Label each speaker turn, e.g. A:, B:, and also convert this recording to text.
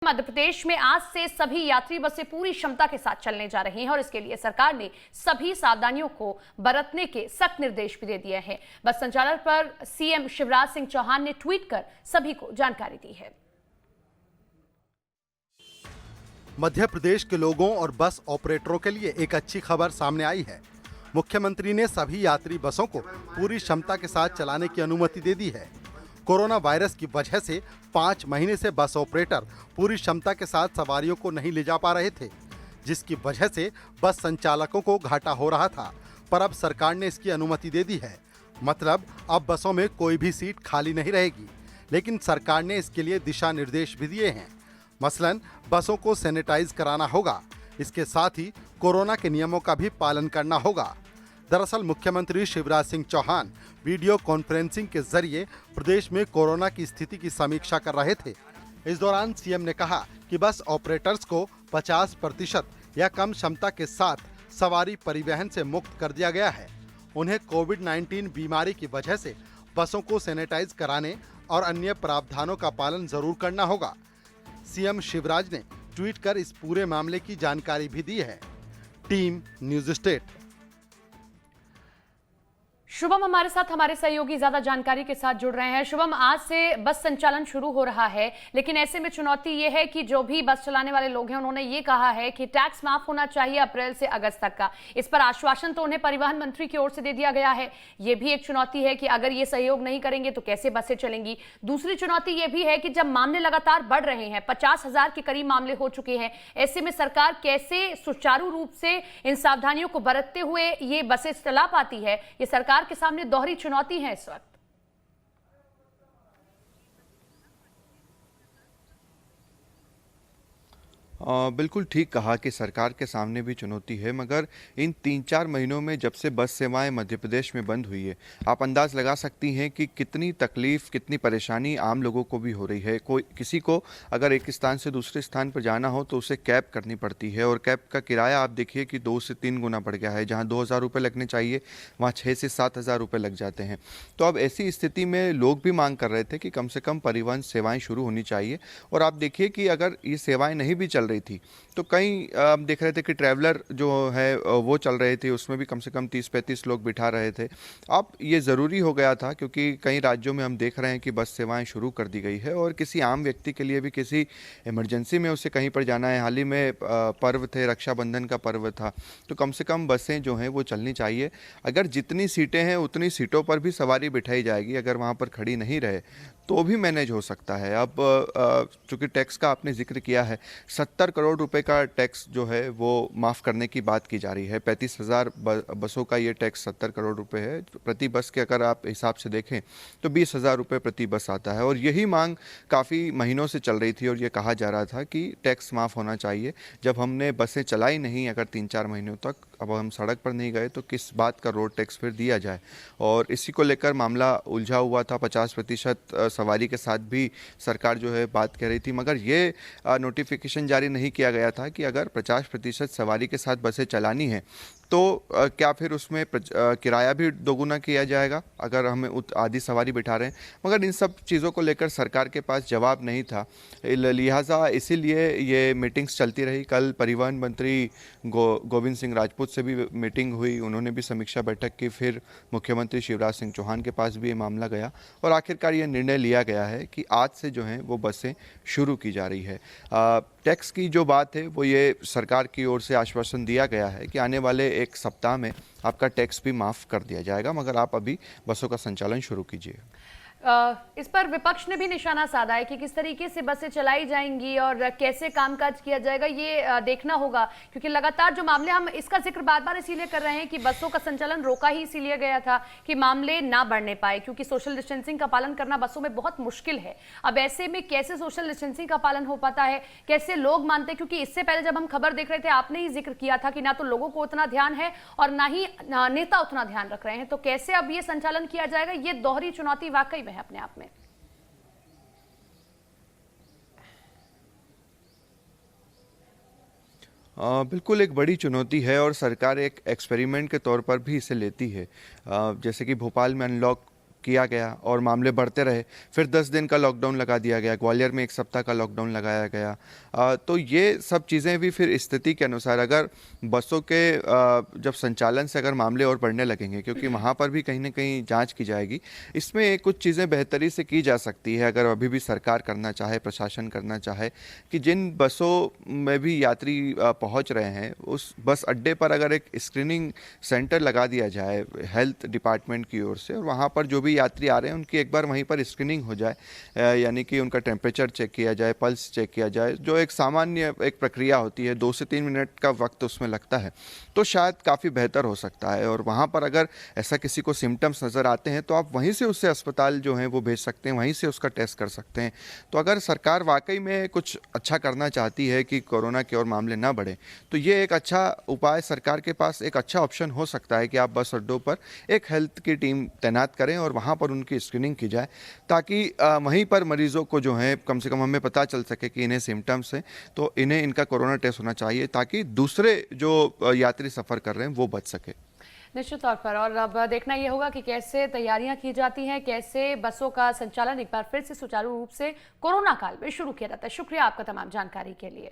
A: मध्य प्रदेश में आज से सभी यात्री बसें पूरी क्षमता के साथ चलने जा रही हैं और इसके लिए सरकार ने सभी सावधानियों को बरतने के सख्त निर्देश भी दे दिए हैं। बस संचालन पर सीएम शिवराज सिंह चौहान ने ट्वीट कर सभी को जानकारी दी है।
B: मध्य प्रदेश के लोगों और बस ऑपरेटरों के लिए एक अच्छी खबर सामने आई है। मुख्यमंत्री ने सभी यात्री बसों को पूरी क्षमता के साथ चलाने की अनुमति दे दी है। कोरोना वायरस की वजह से 5 महीने से बस ऑपरेटर पूरी क्षमता के साथ सवारियों को नहीं ले जा पा रहे थे, जिसकी वजह से बस संचालकों को घाटा हो रहा था। पर अब सरकार ने इसकी अनुमति दे दी है। मतलब अब बसों में कोई भी सीट खाली नहीं रहेगी। लेकिन सरकार ने इसके लिए दिशा निर्देश भी दिए हैं। मसलन बसों को सैनिटाइज कराना होगा। इसके साथ ही कोरोना के नियमों का भी पालन करना होगा। दरअसल मुख्यमंत्री शिवराज सिंह चौहान वीडियो कॉन्फ्रेंसिंग के जरिए प्रदेश में कोरोना की स्थिति की समीक्षा कर रहे थे। इस दौरान सीएम ने कहा कि बस ऑपरेटर्स को 50% या कम क्षमता के साथ सवारी परिवहन से मुक्त कर दिया गया है। उन्हें कोविड-19 बीमारी की वजह से बसों को सैनिटाइज कराने और अन्य प्रावधानों का पालन जरूर करना होगा। सीएम शिवराज ने ट्वीट कर इस पूरे मामले की जानकारी भी दी है। Team news state.
A: शुभम हमारे साथ हमारे सहयोगी ज्यादा जानकारी के साथ जुड़ रहे हैं। शुभम, आज से बस संचालन शुरू हो रहा है, लेकिन ऐसे में चुनौती ये है कि जो भी बस चलाने वाले लोग हैं उन्होंने ये कहा है कि टैक्स माफ होना चाहिए अप्रैल से अगस्त तक का। इस पर आश्वासन तो उन्हें परिवहन मंत्री की ओर से दे दिया गया है। ये भी एक चुनौती है कि अगर ये सहयोग नहीं करेंगे तो कैसे बसें चलेंगी। दूसरी चुनौती ये भी है कि जब मामले लगातार बढ़ रहे हैं, 50,000 के करीब मामले हो चुके हैं, ऐसे में सरकार कैसे सुचारू रूप से इन सावधानियों को बरतते हुए ये बसें चला पाती है, ये सरकार के सामने दोहरी चुनौती है इस वक्त।
C: बिल्कुल ठीक कहा कि सरकार के सामने भी चुनौती है, मगर इन 3-4 महीनों में जब से बस सेवाएं मध्य प्रदेश में बंद हुई है, आप अंदाज़ लगा सकती हैं कि कितनी तकलीफ़, कितनी परेशानी आम लोगों को भी हो रही है। किसी को अगर एक स्थान से दूसरे स्थान पर जाना हो तो उसे कैब करनी पड़ती है, और कैब का किराया आप देखिए कि 2 से 3 गुना बढ़ गया है। जहाँ 2,000 रुपये लगने चाहिए वहाँ 6 से 7,000 रुपये लग जाते हैं। तो अब ऐसी स्थिति में लोग भी मांग कर रहे थे कि कम से कम परिवहन सेवाएँ शुरू होनी चाहिए। और आप देखिए कि अगर ये सेवाएँ नहीं भी चल रही थी तो कई हम देख रहे थे कि ट्रैवलर जो है वो चल रहे थे, उसमें भी कम से कम 30-35 लोग बिठा रहे थे। अब ये ज़रूरी हो गया था क्योंकि कई राज्यों में हम देख रहे हैं कि बस सेवाएं शुरू कर दी गई है, और किसी आम व्यक्ति के लिए भी किसी इमरजेंसी में उसे कहीं पर जाना है। हाल ही में पर्व थे, रक्षाबंधन का पर्व था, तो कम से कम बसें जो हैं वो चलनी चाहिए। अगर जितनी सीटें हैं उतनी सीटों पर भी सवारी बिठाई जाएगी, अगर वहाँ पर खड़ी नहीं रहे तो भी मैनेज हो सकता है। अब चूँकि टैक्स का आपने जिक्र किया है, 70 करोड़ रुपए का टैक्स जो है वो माफ़ करने की बात की जा रही है। 35,000 बसों का ये टैक्स 70 करोड़ रुपए है। प्रति बस के अगर आप हिसाब से देखें तो 20,000 रुपये प्रति बस आता है, और यही मांग काफ़ी महीनों से चल रही थी और ये कहा जा रहा था कि टैक्स माफ़ होना चाहिए। जब हमने बसें चलाई नहीं अगर 3-4 महीनों तक, अब हम सड़क पर नहीं गए तो किस बात का रोड टैक्स फिर दिया जाए। और इसी को लेकर मामला उलझा हुआ था। 50% सवारी के साथ भी सरकार जो है बात कह रही थी, मगर ये नोटिफिकेशन जारी नहीं किया गया था कि अगर 50% सवारी के साथ बसें चलानी है तो क्या फिर उसमें किराया भी दोगुना किया जाएगा अगर हमें आधी सवारी बिठा रहे हैं। मगर इन सब चीज़ों को लेकर सरकार के पास जवाब नहीं था, लिहाजा इसीलिए ये मीटिंग्स चलती रही। कल परिवहन मंत्री गोविंद सिंह राजपूत से भी मीटिंग हुई, उन्होंने भी समीक्षा बैठक की। फिर मुख्यमंत्री शिवराज सिंह चौहान के पास भी ये मामला गया और आखिरकार ये निर्णय लिया गया है कि आज से जो है वो बसें शुरू की जा रही है। टैक्स की जो बात है वो ये सरकार की ओर से आश्वासन दिया गया है कि आने वाले एक सप्ताह में आपका टैक्स भी माफ़ कर दिया जाएगा, मगर आप अभी बसों का संचालन शुरू कीजिए।
A: इस पर विपक्ष ने भी निशाना साधा है कि किस तरीके से बसें चलाई जाएंगी और कैसे कामकाज किया जाएगा, ये देखना होगा। क्योंकि लगातार जो मामले, हम इसका जिक्र बार बार इसीलिए कर रहे हैं कि बसों का संचालन रोका ही इसीलिए गया था कि मामले ना बढ़ने पाए, क्योंकि सोशल डिस्टेंसिंग का पालन करना बसों में बहुत मुश्किल है। अब ऐसे में कैसे सोशल डिस्टेंसिंग का पालन हो पाता है, कैसे लोग मानते हैं, क्योंकि इससे पहले जब हम खबर देख रहे थे आपने ही जिक्र किया था कि ना तो लोगों को उतना ध्यान है और ना ही नेता उतना ध्यान रख रहे हैं। तो कैसे अब ये संचालन किया जाएगा, ये दोहरी चुनौती वाकई है अपने आप में।
C: बिल्कुल एक बड़ी चुनौती है और सरकार एक एक्सपेरिमेंट के तौर पर भी इसे लेती है। जैसे कि भोपाल में अनलॉक किया गया और मामले बढ़ते रहे, फिर 10 दिन का लॉकडाउन लगा दिया गया, ग्वालियर में 1 सप्ताह का लॉकडाउन लगाया गया। तो ये सब चीज़ें भी फिर स्थिति के अनुसार अगर बसों के जब संचालन से अगर मामले और बढ़ने लगेंगे, क्योंकि वहाँ पर भी कहीं ना कहीं जांच की जाएगी, इसमें कुछ चीज़ें बेहतरी से की जा सकती है अगर अभी भी सरकार करना चाहे, प्रशासन करना चाहे, कि जिन बसों में भी यात्री पहुँच रहे हैं उस बस अड्डे पर अगर एक स्क्रीनिंग सेंटर लगा दिया जाए हेल्थ डिपार्टमेंट की ओर से, और वहाँ पर जो भी यात्री आ रहे हैं उनकी एक बार वहीं पर स्क्रीनिंग हो जाए, यानी कि उनका टेम्परेचर चेक किया जाए, पल्स चेक किया जाए, जो एक सामान्य एक प्रक्रिया होती है, 2 से 3 मिनट का वक्त उसमें लगता है, तो शायद काफ़ी बेहतर हो सकता है। और वहाँ पर अगर ऐसा किसी को सिम्टम्स नज़र आते हैं तो आप वहीं से उससे अस्पताल जो है वो भेज सकते हैं, वहीं से उसका टेस्ट कर सकते हैं। तो अगर सरकार वाकई में कुछ अच्छा करना चाहती है कि कोरोना के और मामले ना बढ़े, तो ये एक अच्छा उपाय, सरकार के पास एक अच्छा ऑप्शन हो सकता है कि आप बस अड्डों पर एक हेल्थ की टीम तैनात करें और वहाँ पर उनकी स्क्रीनिंग की जाए, ताकि वहीं पर मरीजों को जो है कम से कम हमें पता चल सके कि इन्हें सिम्टम्स हैं, तो इन्हें इनका कोरोना टेस्ट होना चाहिए, ताकि दूसरे जो यात्री सफ़र कर रहे हैं वो बच सके।
A: निश्चित तौर पर। और अब देखना यह होगा कि कैसे तैयारियां की जाती हैं, कैसे बसों का संचालन एक बार फिर से सुचारू रूप से कोरोना काल में शुरू किया जाता है। शुक्रिया आपका तमाम जानकारी के लिए।